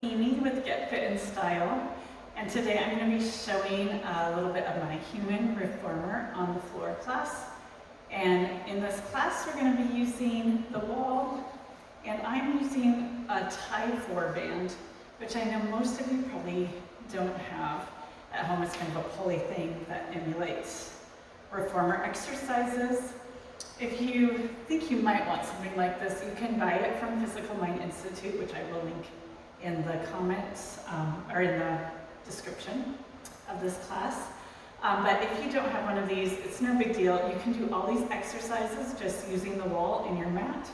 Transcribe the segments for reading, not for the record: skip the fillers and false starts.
Amy with Get Fit in Style, and today I'm going to be showing a little bit of my human reformer on the floor class. And in this class we're going to be using the wall, and I'm using a tye4 band, which I know most of you probably don't have at home. It's kind of a pulley thing that emulates reformer exercises. If you think you might want something like this, you can buy it from Physical Mind Institute, which I will link in the comments or in the description of this class. But if you don't have one of these, it's no big deal. You can do all these exercises just using the wall in your mat.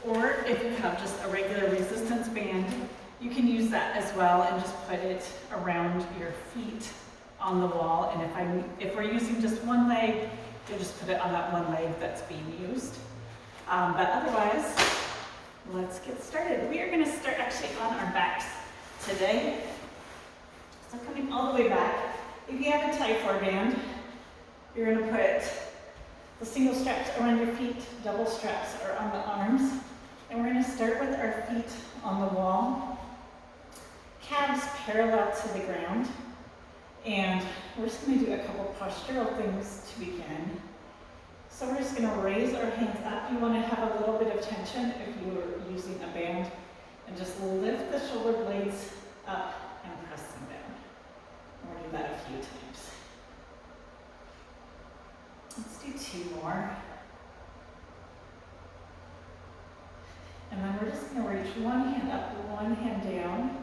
Or if you have just a regular resistance band, you can use that as well and just put it around your feet on the wall. And if we're using just one leg, you just put it on that one leg that's being used. But otherwise, let's get started. We are going to start actually on our backs today. So coming all the way back, if you have a tye4 band, you're going to put the single straps around your feet, double straps are on the arms, and we're going to start with our feet on the wall, calves parallel to the ground, and we're just going to do a couple postural things to begin. So we're just going to raise our hands up. You want to have a little bit of tension if you were using a band, and just lift the shoulder blades up and press them down. And we'll do that a few times. Let's do 2 more. And then we're just going to reach one hand up, one hand down,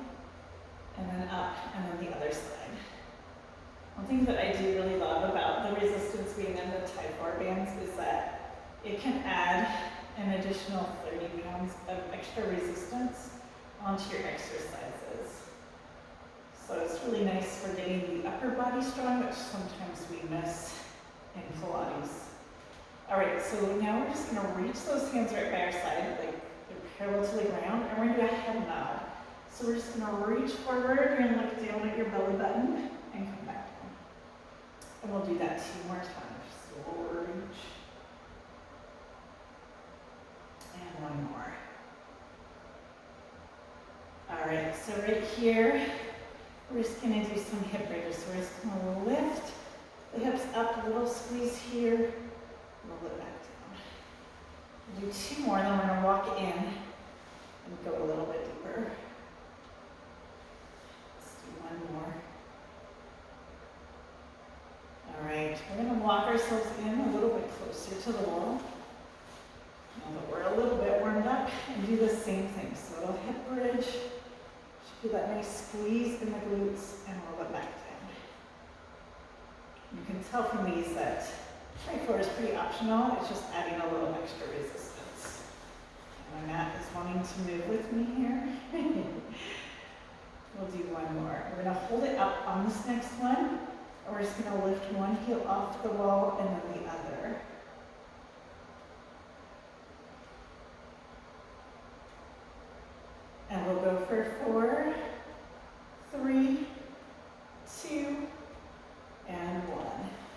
and then up, and then the other side. One thing that I do really love about the resistance being in the tye4 bands is that it can add an additional 30 pounds of extra resistance onto your exercises. So it's really nice for getting the upper body strong, which sometimes we miss in Pilates. All right, so now we're just going to reach those hands right by our side, like they're parallel to the ground, and we're going to do a head nod. So we're just going to reach forward, you're going to look down at your belly button, and come back. And we'll do that 2 more times. So we'll reach. And 1 more. All right, so right here, we're just going to do some hip raises. So we're just going to lift the hips up, a little squeeze here, roll it back down. We'll do 2 more, then we're going to walk in and go a little bit deeper. Let's do 1 more. All right, we're going to walk ourselves in a little bit closer to the wall. Now that we're a little bit warmed up, and do the same thing. So a little hip bridge, just do that nice squeeze in the glutes, and roll it back down. You can tell from these that tye4 is pretty optional. It's just adding a little extra resistance. And my mat is wanting to move with me here. We'll do 1 more. We're going to hold it up on this next one. And we're just going to lift one heel off the wall and then the other. And we'll go for 4, 3, 2, and 1.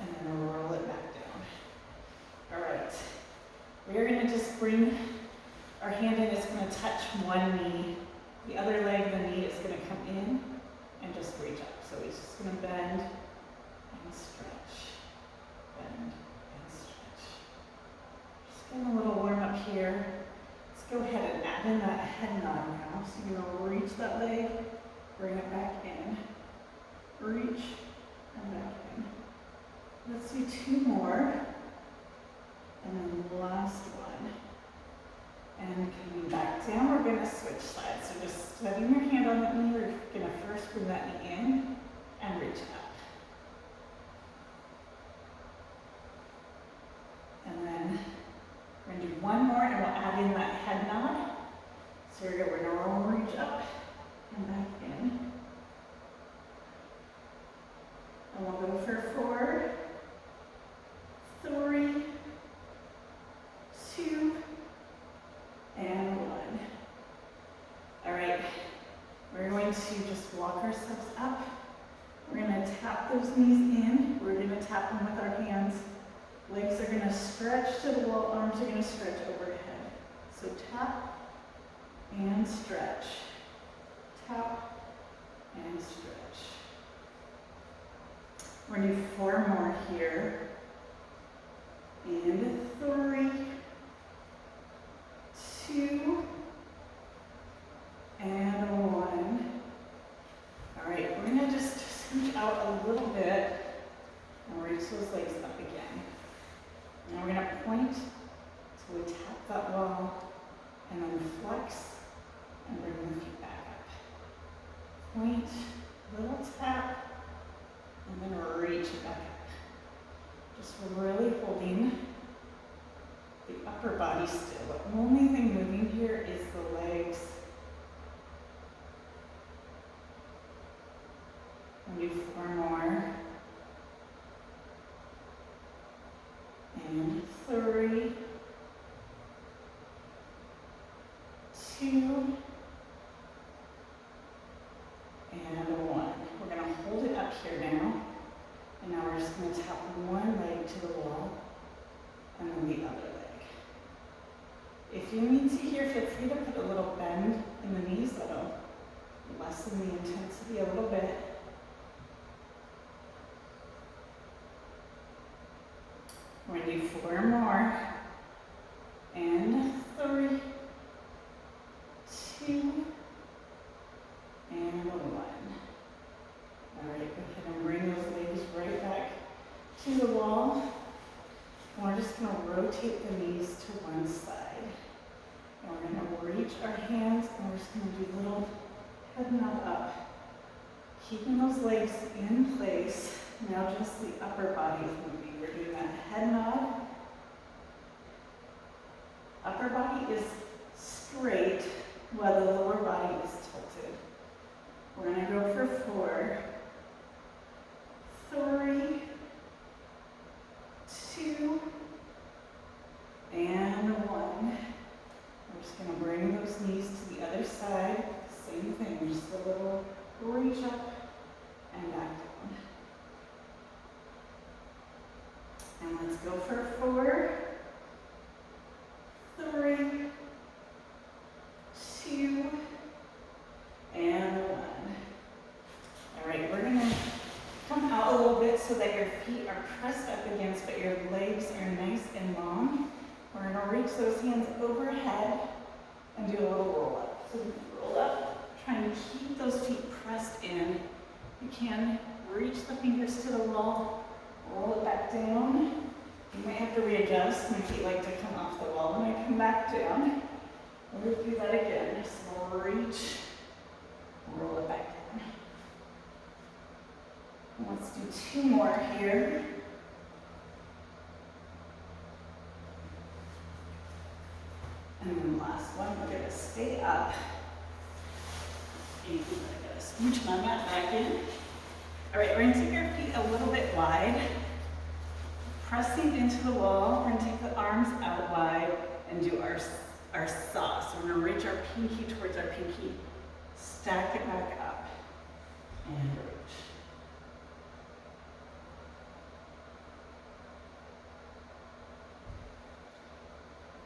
And then we'll roll it back down. All right. We're going to just bring our hand in. It's going to touch one knee. The other leg, the knee, is going to come in and just reach up. So it's just going to bend and stretch, bend and stretch. Just getting a little warm up here. Let's go ahead and add in that head nod now. So you're going to reach that leg, bring it back in, reach and back in. Let's do 2 more, and then the last one. And coming back down, we're going to switch sides. So just setting your hand on that knee, we're going to first bring that knee in and reach up. And then we're going to do 1 more, and we'll add in that head nod. So we're going to reach up and back in. And we'll go for 4, 3, 2, and 1. All right, we're going to just walk ourselves up. We're going to tap those knees in. We're going to tap them with our hands. Legs are going to stretch to the wall, arms are going to stretch overhead. So tap and stretch. tap, and stretch. We're gonna do 4 more here. And 3, 2, and 1. All right, we're gonna just scooch out a little bit and raise those legs up again. Now we're gonna point so we tap that wall and then flex and bring the feet back up. Point, little tap, and then reach it back up. Just really holding the upper body still. The only thing moving here is the legs. We'll do 4 more. And 3, 2, and 1. We're going to hold it up here now. And now we're just going to tap one leg to the wall and then the other leg. If you need to here, feel free to put a little bend in the knees. That'll lessen the intensity a little bit. We're going to do 4 more. And 3, 2, and 1. All right, go ahead and bring those legs right back to the wall. And we're just going to rotate the knees to one side. And we're going to reach our hands and we're just going to do a little head nod up. Keeping those legs in place. Now just the upper body is moving. We're doing that head nod. Upper body is straight while the lower body is tilted. We're going to go for 4, 3, 2, and 1. We're just going to bring those knees to the other side. Same thing, just a little reach up and back down. And let's go for 4, 3, 2, and 1. All right, we're gonna come out a little bit so that your feet are pressed up against, but your legs are nice and long. We're gonna reach those hands overhead and do a little roll up. So roll up, try and keep those feet pressed in. You can reach the fingers to the wall, roll it back down. You might have to readjust. My feet like to come off the wall when I come back down. We'll do that again. Just reach, roll it back down. And let's do 2 more here. And then the last one, we're going to stay up. And I'm going to scooch my mat back in. All right, we're going to take our feet a little bit wide. Pressing into the wall, we're going to take the arms out wide and do our saw. So we're going to reach our pinky towards our pinky, stack it back up, and reach.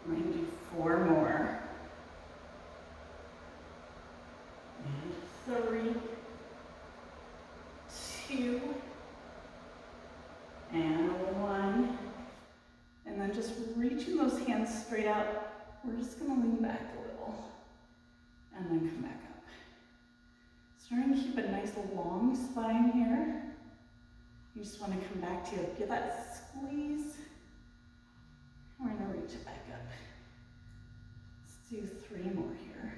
We're going to do 4 more. And 3, 2, and 1. And then just reaching those hands straight out. We're just going to lean back a little and then come back up. So we're going to keep a nice long spine here. You just want to come back to it. Get that squeeze. We're going to reach it back up. Let's do 3 more here.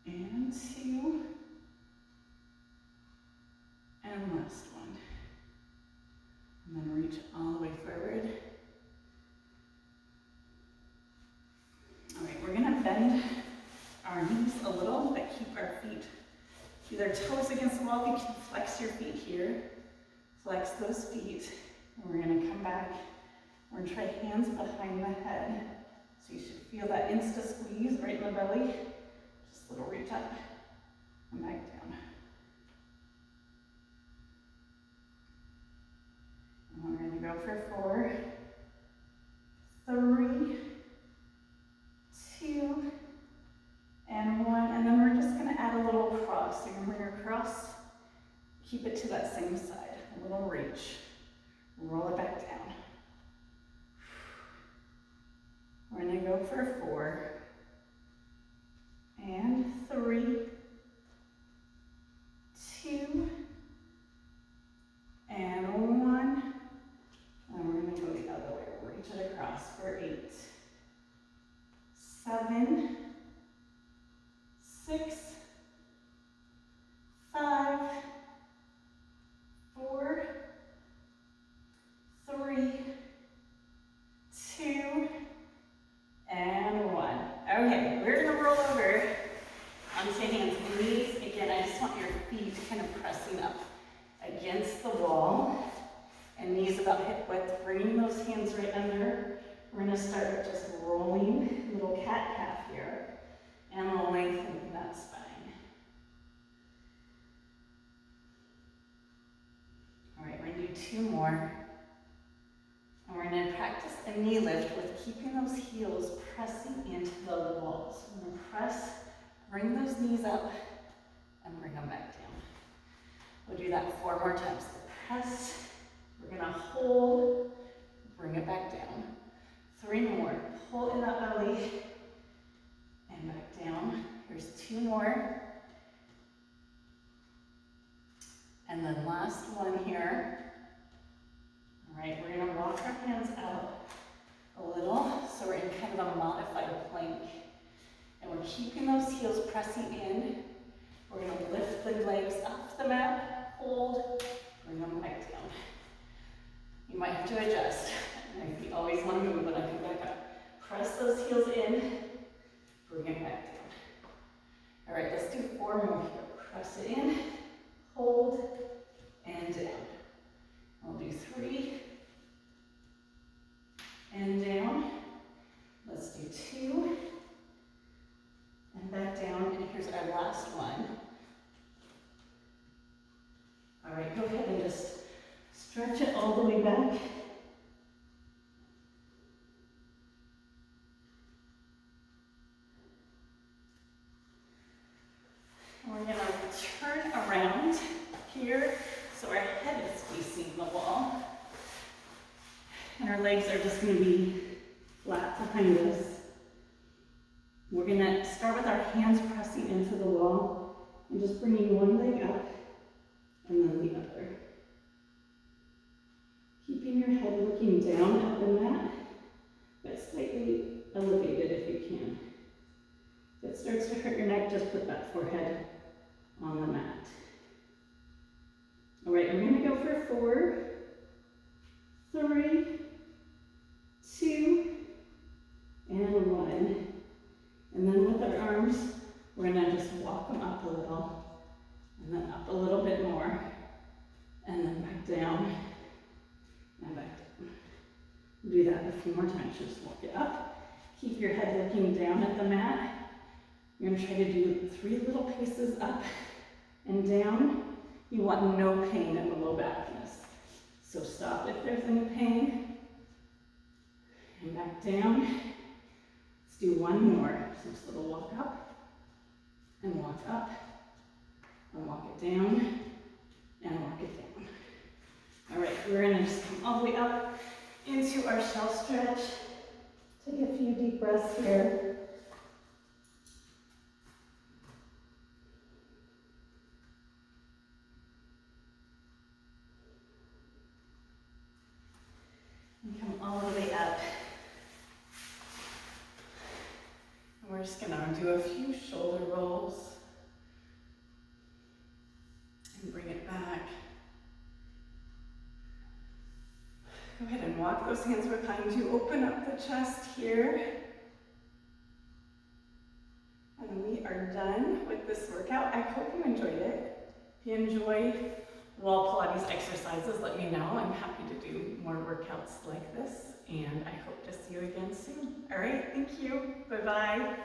And 2. And last one. And then reach all the way forward. All right, we're gonna bend our knees a little, but keep our feet, either toes against the wall. You can flex your feet here. Flex those feet. And we're gonna come back. We're gonna try hands behind the head. So you should feel that insta squeeze right in the belly. Just a little reach up and back down. And we're gonna go for 4, 3, 2, and Keep it to that same side. A little reach. Roll it back down. We're gonna go for 4 and 3, 2, and 1. And we're gonna go the other way. Reach it across for 8, 7, 6, 5, 4, 3, 2, and 1. Okay, we're gonna roll over onto hands and knees. Again, I just want your feet kind of pressing up against the wall and knees about hip width, bringing those hands right under. We're gonna start with just rolling, little cat-calf here, and lengthening that spine. All right, we're gonna do 2 more. And we're gonna practice a knee lift with keeping those heels pressing into the walls. We're gonna press, bring those knees up, and bring them back down. We'll do that 4 more times. So press, we're gonna hold, bring it back down. 3 more, pull in that belly, and back down. Here's 2 more. And then last one here. All right, we're gonna walk our hands out a little, so we're in kind of a modified plank. And we're keeping those heels pressing in. We're gonna lift the legs off the mat, hold, bring them back down. You might have to adjust. You always wanna move when I come back up. Press those heels in, bring it back down. All right, let's do 4 more here. Press it in, hold, and down. We'll do 3, and down. Let's do 2, and back down, and here's our last one. All right, go ahead and just stretch it all the way back. And we're gonna turn around here so our head is facing the wall. And our legs are just gonna be flat behind us. We're gonna start with our hands pressing into the wall and just bringing one leg up and then the other. Keeping your head looking down at the mat, but slightly elevated if you can. If it starts to hurt your neck, just put that forehead on the mat. All right, we're gonna go for 4, 3, 2, and 1. And then with our arms, we're gonna just walk them up a little, and then up a little bit more, and then back down, and back down. Do that a few more times, just walk it up. Keep your head looking down at the mat. You're gonna try to do 3 little paces up and down. You want no pain in the low back in this. So stop if there's any pain. And back down. Let's do 1 more. So just a little walk up, and walk up, and walk it down, and walk it down. All right, we're gonna just come all the way up into our shell stretch. Take a few deep breaths here. And come all the way up. And we're just gonna do a few shoulder rolls. And bring it back. Go ahead and walk those hands behind you. Open up the chest here. And we are done with this workout. I hope you enjoyed it. If you enjoy Wall Pilates exercises, let me know. I'm happy to do more workouts like this, and I hope to see you again soon. All right, thank you. Bye-bye.